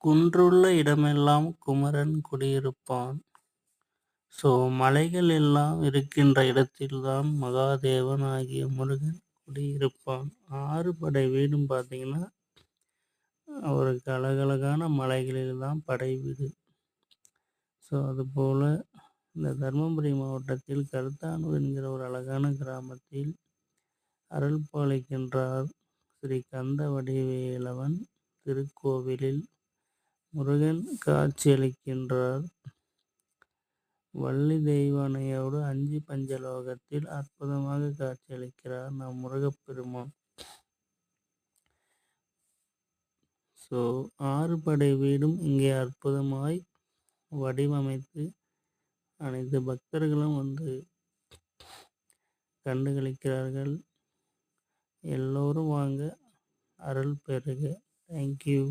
குன்றுள்ள இடமெல்லாம் குமரன் குடியிருப்பான். ஸோ மலைகள் எல்லாம் இருக்கின்ற இடத்தில்தான் மகாதேவன் ஆகிய முருகன் குடியிருப்பான். 6 படை வீடும் பார்த்தீங்கன்னா, அவருக்கு அழகழகான மலைகளில் தான் படை வீடு. ஸோ அதுபோல இந்த தர்மபுரி மாவட்டத்தில் கருத்தானூர் என்கிற ஒரு அழகான கிராமத்தில் அருள் பாலிக்கின்றார் ஸ்ரீ கந்த வடிவேலவன் திருக்கோவிலில் முருகன் காட்சியளிக்கின்றார். வள்ளி தெய்வானையோடு 5 பஞ்சலோகத்தில் அற்புதமாக காட்சியளிக்கிறார் நம் முருகப்பெருமான். ஸோ 6 படை வீடும் இங்கே அற்புதமாய் வடிவமைத்து அனைத்து பக்தர்களும் வந்து கண்டுகளிக்கிறார்கள். எல்லோரும் வாங்க, அருள் பெறுக. தேங்க்யூ.